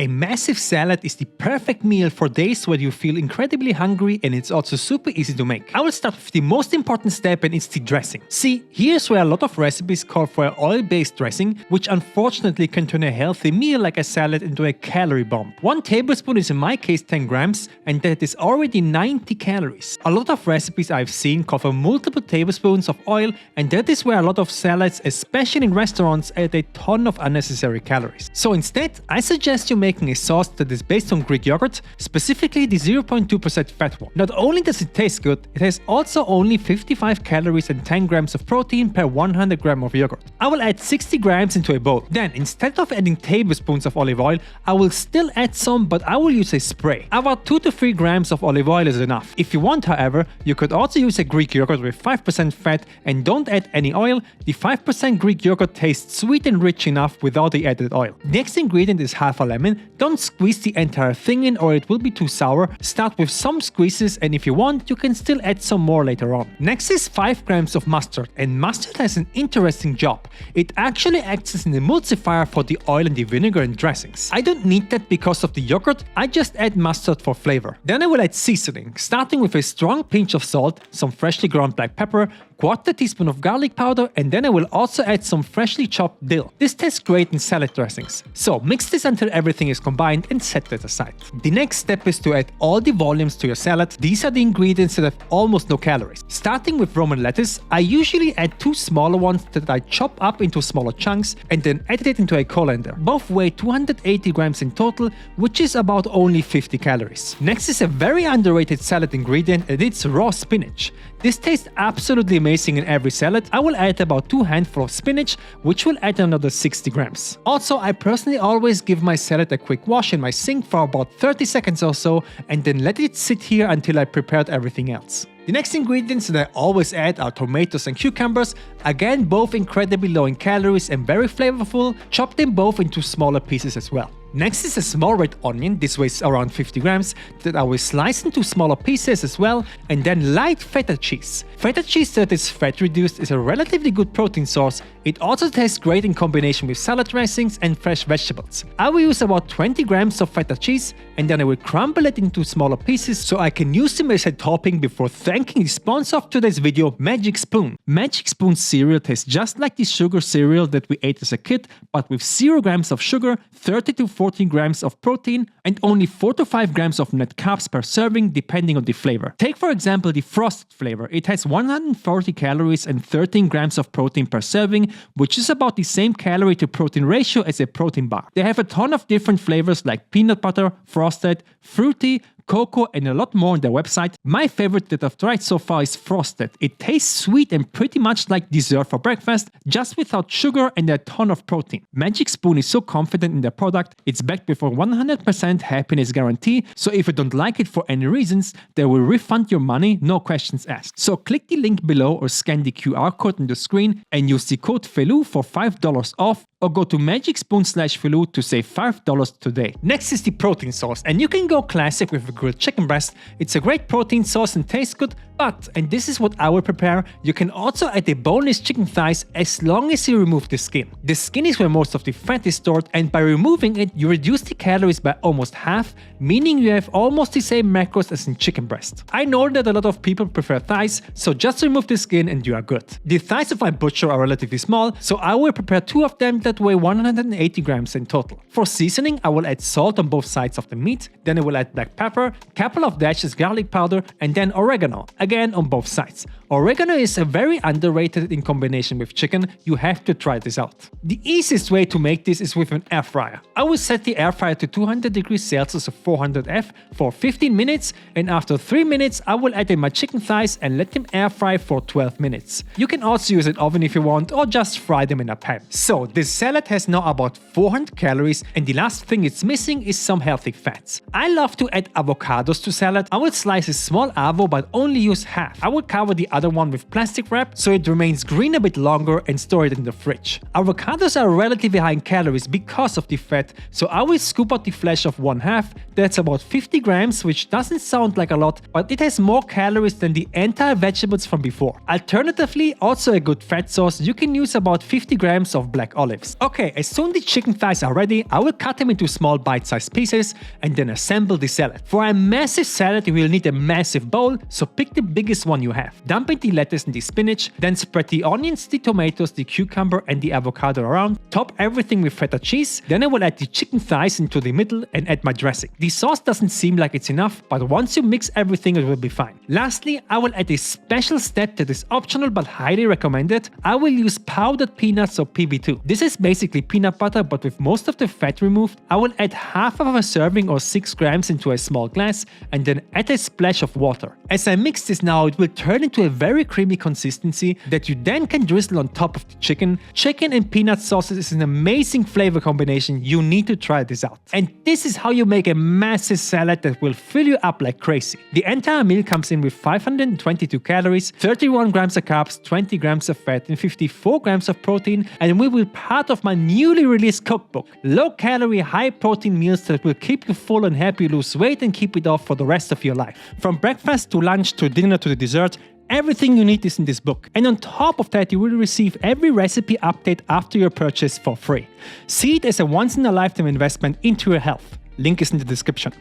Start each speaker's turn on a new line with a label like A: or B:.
A: A massive salad is the perfect meal for days where you feel incredibly hungry, and it's also super easy to make. I will start with the most important step, and it's the dressing. See, here's where a lot of recipes call for an oil-based dressing, which unfortunately can turn a healthy meal like a salad into a calorie bomb. 1 tablespoon is in my case 10 grams, and that is already 90 calories. A lot of recipes I've seen call for multiple tablespoons of oil, and that is where a lot of salads, especially in restaurants, add a ton of unnecessary calories. So instead, I suggest you making a sauce that is based on Greek yogurt, specifically the 0.2% fat one. Not only does it taste good, it has also only 55 calories and 10 grams of protein per 100 gram of yogurt. I will add 60 grams into a bowl. Then, instead of adding tablespoons of olive oil, I will still add some, but I will use a spray. About 2 to 3 grams of olive oil is enough. If you want, however, you could also use a Greek yogurt with 5% fat and don't add any oil. The 5% Greek yogurt tastes sweet and rich enough without the added oil. Next ingredient is half a lemon. Don't squeeze the entire thing in or it will be too sour. Start with some squeezes, and if you want, you can still add some more later on. Next is 5 grams of mustard, and mustard has an interesting job. It actually acts as an emulsifier for the oil and the vinegar and dressings. I don't need that because of the yogurt, I just add mustard for flavor. Then I will add seasoning, starting with a strong pinch of salt, some freshly ground black pepper, 1/4 teaspoon of garlic powder, and then I will also add some freshly chopped dill. This tastes great in salad dressings. So mix this until everything is combined and set that aside. The next step is to add all the volumes to your salad. These are the ingredients that have almost no calories. Starting with Roman lettuce, I usually add 2 smaller ones that I chop up into smaller chunks and then add it into a colander. Both weigh 280 grams in total, which is about only 50 calories. Next is a very underrated salad ingredient, and it's raw spinach. This tastes absolutely amazing in every salad. I will add about 2 handfuls of spinach, which will add another 60 grams. Also, I personally always give my salad a quick wash in my sink for about 30 seconds or so, and then let it sit here until I prepared everything else. The next ingredients that I always add are tomatoes and cucumbers. Again, both incredibly low in calories and very flavorful. Chop them both into smaller pieces as well. Next is a small red onion, this weighs around 50 grams, that I will slice into smaller pieces as well, and then light feta cheese. Feta cheese that is fat reduced is a relatively good protein source. It also tastes great in combination with salad dressings and fresh vegetables. I will use about 20 grams of feta cheese, and then I will crumble it into smaller pieces so I can use them as a topping before thanking the sponsor of today's video, Magic Spoon. Magic Spoon cereal tastes just like the sugar cereal that we ate as a kid, but with 0 grams of sugar, 30 to 40 grams of protein, and only 4 to 5 grams of net carbs per serving depending on the flavor. Take for example the frosted flavor. It has 140 calories and 13 grams of protein per serving, which is about the same calorie to protein ratio as a protein bar. They have a ton of different flavors like peanut butter, frosted, fruity, cocoa, and a lot more on their website. My favorite that I've tried so far is frosted. It tastes sweet and pretty much like dessert for breakfast, just without sugar and a ton of protein. Magic Spoon is so confident in their product, it's backed with a 100% happiness guarantee, so if you don't like it for any reasons, they will refund your money, no questions asked. So click the link below or scan the QR code on the screen and use the code Felu for $5 off, or go to magicspoon/Felu to save $5 today. Next is the protein sauce, and you can go classic with a grilled chicken breast. It's a great protein sauce and tastes good, but, and this is what I will prepare, you can also add a boneless chicken thighs as long as you remove the skin. The skin is where most of the fat is stored, and by removing it, you reduce the calories by almost half, meaning you have almost the same macros as in chicken breast. I know that a lot of people prefer thighs, so just remove the skin and you are good. The thighs of my butcher are relatively small, so I will prepare 2 of them that weigh 180 grams in total. For seasoning, I will add salt on both sides of the meat, then I will add black pepper, couple of dashes garlic powder, and then oregano, again on both sides. Oregano is a very underrated in combination with chicken. You have to try this out. The easiest way to make this is with an air fryer. I will set the air fryer to 200 degrees Celsius or 400 F for 15 minutes, and after 3 minutes I will add in my chicken thighs and let them air fry for 12 minutes. You can also use an oven if you want, or just fry them in a pan. So this salad has now about 400 calories, and the last thing it's missing is some healthy fats. I love to add avocados to salad. I will slice a small avo but only use half. I will cover the other one with plastic wrap so it remains green a bit longer and store it in the fridge. Avocados are relatively high in calories because of the fat, so I will scoop out the flesh of 1/2. That's about 50 grams, which doesn't sound like a lot, but it has more calories than the entire vegetables from before. Alternatively, also a good fat source, you can use about 50 grams of black olives. thighs. Okay, as soon as the chicken thighs are ready, I will cut them into small bite-sized pieces and then assemble the salad. For a massive salad, you will need a massive bowl, so pick the biggest one you have. Dump in the lettuce and the spinach, then spread the onions, the tomatoes, the cucumber and the avocado around. Top everything with feta cheese. Then I will add the chicken thighs into the middle and add my dressing. The sauce doesn't seem like it's enough, but once you mix everything, it will be fine. Lastly, I will add a special step that is optional but highly recommended. I will use powdered peanuts or PB2. This is basically peanut butter but with most of the fat removed. I will add half of a serving or 6 grams into a small glass and then add a splash of water. As I mix this now, it will turn into a very creamy consistency that you then can drizzle on top of the chicken. Chicken and peanut sauces is an amazing flavor combination. You need to try this out. And this is how you make a massive salad that will fill you up like crazy. The entire meal comes in with 522 calories, 31 grams of carbs, 20 grams of fat and 54 grams of protein, and will be part of my newly released cookbook. Low calorie, high protein meals that will keep you full and help you lose weight and keep it off for the rest of your life. From breakfast to lunch to dinner to the dessert, everything you need is in this book. And on top of that, you will receive every recipe update after your purchase for free. See it as a once-in-a-lifetime investment into your health. Link is in the description.